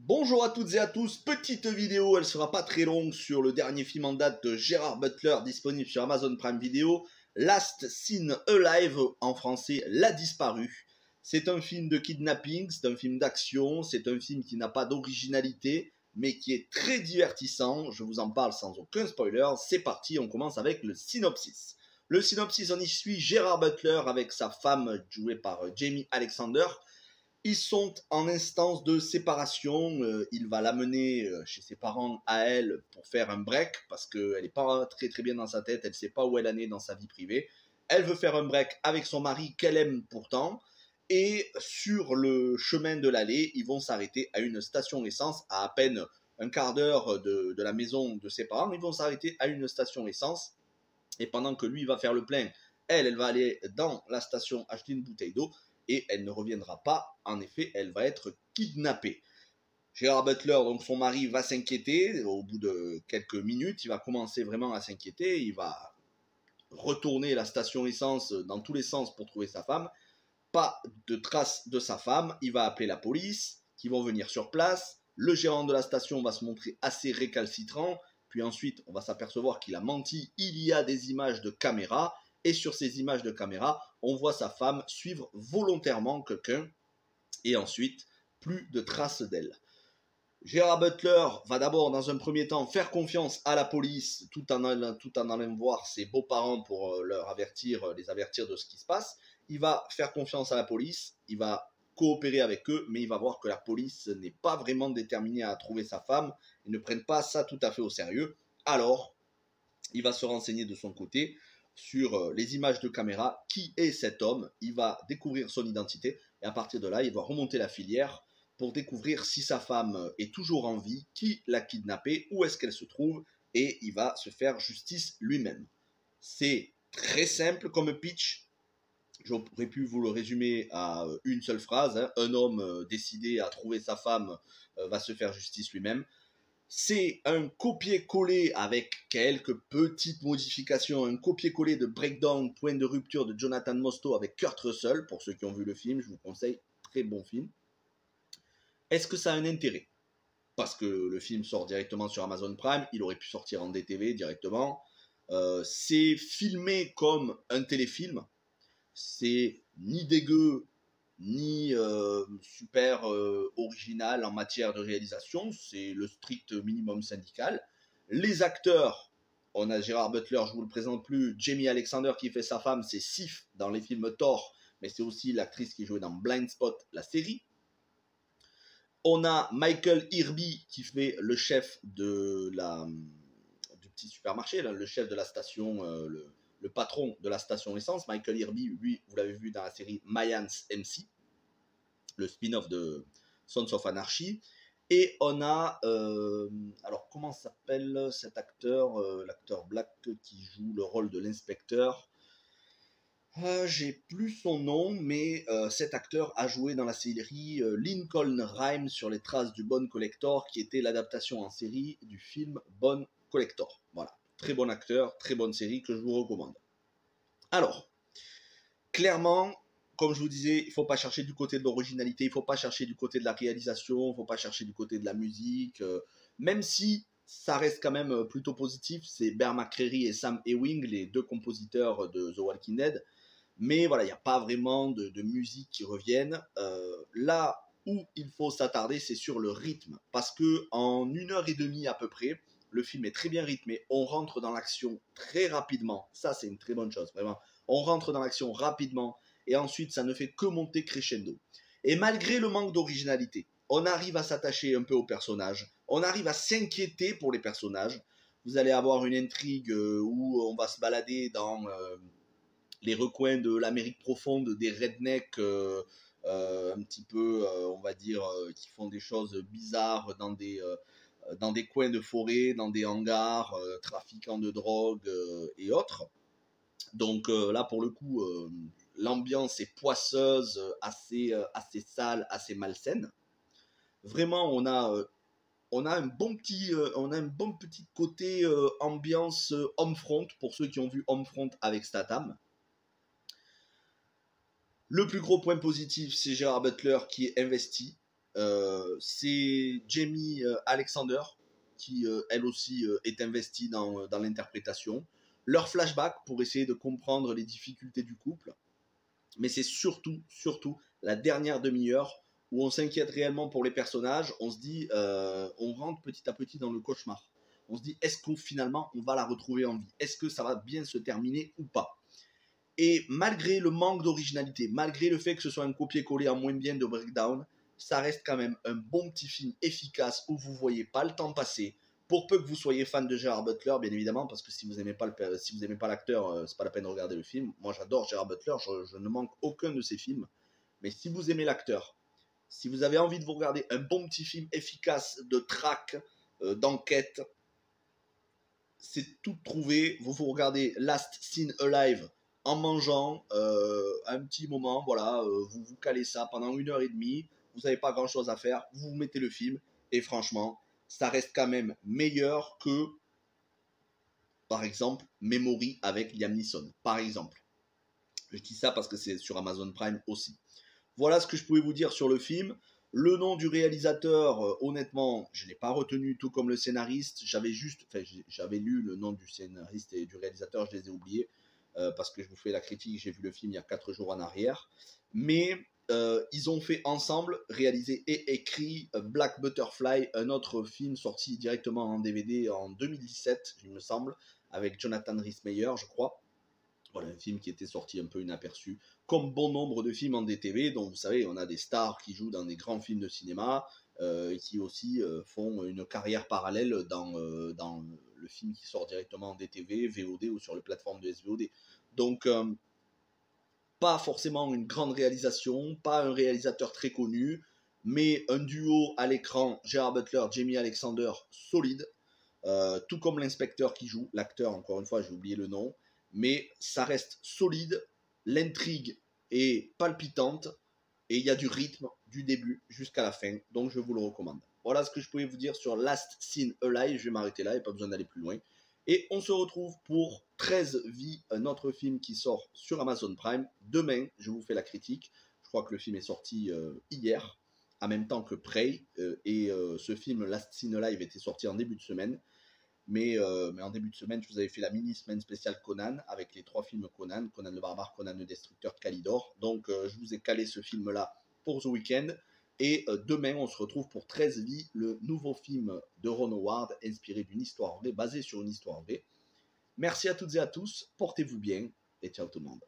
Bonjour à toutes et à tous, petite vidéo, elle sera pas très longue sur le dernier film en date de Gerard Butler disponible sur Amazon Prime Video, Last Seen Alive, en français La Disparue. C'est un film de kidnapping, c'est un film d'action, c'est un film qui n'a pas d'originalité, mais qui est très divertissant, je vous en parle sans aucun spoiler. C'est parti, on commence avec le synopsis. Le synopsis, on y suit Gerard Butler avec sa femme jouée par Jamie Alexander. Ils sont en instance de séparation, il va l'amener chez ses parents à elle pour faire un break, parce qu'elle n'est pas très bien dans sa tête, elle ne sait pas où elle en est dans sa vie privée. Elle veut faire un break avec son mari qu'elle aime pourtant, et sur le chemin de l'allée, ils vont s'arrêter à une station essence, à peine un quart d'heure de la maison de ses parents. Ils vont s'arrêter à une station essence, et pendant que lui va faire le plein, elle va aller dans la station acheter une bouteille d'eau, et elle ne reviendra pas. En effet, elle va être kidnappée. Gerard Butler, donc son mari, va s'inquiéter. Au bout de quelques minutes, il va commencer vraiment à s'inquiéter. Il va retourner la station essence dans tous les sens pour trouver sa femme. Pas de traces de sa femme. Il va appeler la police, qui vont venir sur place. Le gérant de la station va se montrer assez récalcitrant. Puis ensuite, on va s'apercevoir qu'il a menti. Il y a des images de caméra. Et sur ces images de caméra, on voit sa femme suivre volontairement quelqu'un. Et ensuite, plus de traces d'elle. Gerard Butler va d'abord, dans un premier temps, faire confiance à la police tout en allant voir ses beaux-parents pour les avertir de ce qui se passe. Il va faire confiance à la police, il va coopérer avec eux, mais il va voir que la police n'est pas vraiment déterminée à trouver sa femme. Ils ne prennent pas ça tout à fait au sérieux. Alors, il va se renseigner de son côté sur les images de caméra, qui est cet homme. Il va découvrir son identité, et à partir de là, il va remonter la filière pour découvrir si sa femme est toujours en vie, qui l'a kidnappée, où est-ce qu'elle se trouve, et il va se faire justice lui-même. C'est très simple comme pitch. J'aurais pu vous le résumer à une seule phrase, hein. Un homme décidé à trouver sa femme va se faire justice lui-même. C'est un copier-coller avec quelques petites modifications, un copier-coller de Breakdown, Point de rupture de Jonathan Mostow avec Kurt Russell. Pour ceux qui ont vu le film, je vous conseille, très bon film. Est-ce que ça a un intérêt? Parce que le film sort directement sur Amazon Prime, il aurait pu sortir en DTV directement. C'est filmé comme un téléfilm. C'est ni dégueu, ni super original en matière de réalisation. C'est le strict minimum syndical. Les acteurs, on a Gerard Butler, je vous le présente plus. Jamie Alexander qui fait sa femme, c'est Sif dans les films Thor, mais c'est aussi l'actrice qui jouait dans Blind Spot, la série. On a Michael Irby qui fait le chef du petit supermarché, là, le chef de la station, le patron de la station essence. Michael Irby, lui, vous l'avez vu dans la série Mayans MC, le spin-off de Sons of Anarchy. Et on a, alors comment s'appelle cet acteur, l'acteur black qui joue le rôle de l'inspecteur. J'ai plus son nom, mais cet acteur a joué dans la série Lincoln Rhyme sur les traces du Bone Collector, qui était l'adaptation en série du film Bone Collector. Voilà, très bon acteur, très bonne série que je vous recommande. Alors, clairement, comme je vous disais, il ne faut pas chercher du côté de l'originalité, il ne faut pas chercher du côté de la réalisation, il ne faut pas chercher du côté de la musique, même si ça reste quand même plutôt positif. C'est Bear McCreary et Sam Ewing, les deux compositeurs de The Walking Dead. Mais voilà, il n'y a pas vraiment de musique qui revienne. Là où il faut s'attarder, c'est sur le rythme. Parce qu'en 1h30 à peu près, le film est très bien rythmé. On rentre dans l'action très rapidement. Ça, c'est une très bonne chose, vraiment. On rentre dans l'action rapidement. Et ensuite, ça ne fait que monter crescendo. Et malgré le manque d'originalité, on arrive à s'attacher un peu aux personnages. On arrive à s'inquiéter pour les personnages. Vous allez avoir une intrigue où on va se balader dans les recoins de l'Amérique profonde, des rednecks un petit peu, on va dire, qui font des choses bizarres dans des coins de forêt, dans des hangars, trafiquants de drogue et autres. Donc là, pour le coup, l'ambiance est poisseuse, assez sale, assez malsaine. Vraiment, on a un bon petit côté ambiance Homefront, pour ceux qui ont vu Homefront avec Statham. Le plus gros point positif, c'est Gerard Butler qui est investi. C'est Jamie Alexander qui, elle aussi, est investie dans l'interprétation. Leur flashback pour essayer de comprendre les difficultés du couple. Mais c'est surtout la dernière demi-heure où on s'inquiète réellement pour les personnages. On se dit, on rentre petit à petit dans le cauchemar. On se dit, est-ce qu'on finalement on va la retrouver en vie? Est-ce que ça va bien se terminer ou pas? Et malgré le manque d'originalité, malgré le fait que ce soit un copier-coller en moins bien de Breakdown, ça reste quand même un bon petit film efficace où vous voyez pas le temps passer. Pour peu que vous soyez fan de Gerard Butler, bien évidemment, parce que si vous n'aimez pas l'acteur, c'est pas la peine de regarder le film. Moi, j'adore Gerard Butler, je ne manque aucun de ses films. Mais si vous aimez l'acteur, si vous avez envie de vous regarder un bon petit film efficace de traque, d'enquête, c'est tout trouvé. Vous regardez Last Scene Alive en mangeant un petit moment, voilà, vous vous calez ça pendant 1h30, vous n'avez pas grand chose à faire, vous mettez le film, et franchement, ça reste quand même meilleur que, par exemple, Memory avec Liam Neeson, par exemple. Je dis ça parce que c'est sur Amazon Prime aussi. Voilà ce que je pouvais vous dire sur le film. Le nom du réalisateur, honnêtement, je ne l'ai pas retenu, tout comme le scénariste. J'avais lu le nom du scénariste et du réalisateur, je les ai oubliés, parce que je vous fais la critique, j'ai vu le film il y a 4 jours en arrière. Mais ils ont fait ensemble, réalisé et écrit Black Butterfly, un autre film sorti directement en DVD en 2017, il me semble, avec Jonathan Rhys-Meyers, je crois. Voilà, un film qui était sorti un peu inaperçu, comme bon nombre de films en DTV, dont vous savez, on a des stars qui jouent dans des grands films de cinéma, et qui aussi font une carrière parallèle dans le film qui sort directement en DTV, VOD ou sur les plateformes de SVOD. Donc, pas forcément une grande réalisation, pas un réalisateur très connu, mais un duo à l'écran, Gerard Butler, Jamie Alexander, solide, tout comme l'inspecteur qui joue, l'acteur, encore une fois, j'ai oublié le nom, mais ça reste solide, l'intrigue est palpitante, et il y a du rythme du début jusqu'à la fin, donc je vous le recommande. Voilà ce que je pouvais vous dire sur Last Scene Alive, je vais m'arrêter là, il n'y a pas besoin d'aller plus loin. Et on se retrouve pour 13 vies, un autre film qui sort sur Amazon Prime. Demain, je vous fais la critique. Je crois que le film est sorti hier, en même temps que Prey. Et ce film, Last Scene Alive, était sorti en début de semaine. Mais en début de semaine, je vous avais fait la mini-semaine spéciale Conan, avec les 3 films Conan, Conan le Barbare, Conan le Destructeur, Kalidor. Donc je vous ai calé ce film-là pour ce week-end. Et demain, on se retrouve pour 13 vies, le nouveau film de Ron Howard, inspiré d'une histoire vraie, basé sur une histoire vraie. Merci à toutes et à tous, portez-vous bien, et ciao tout le monde.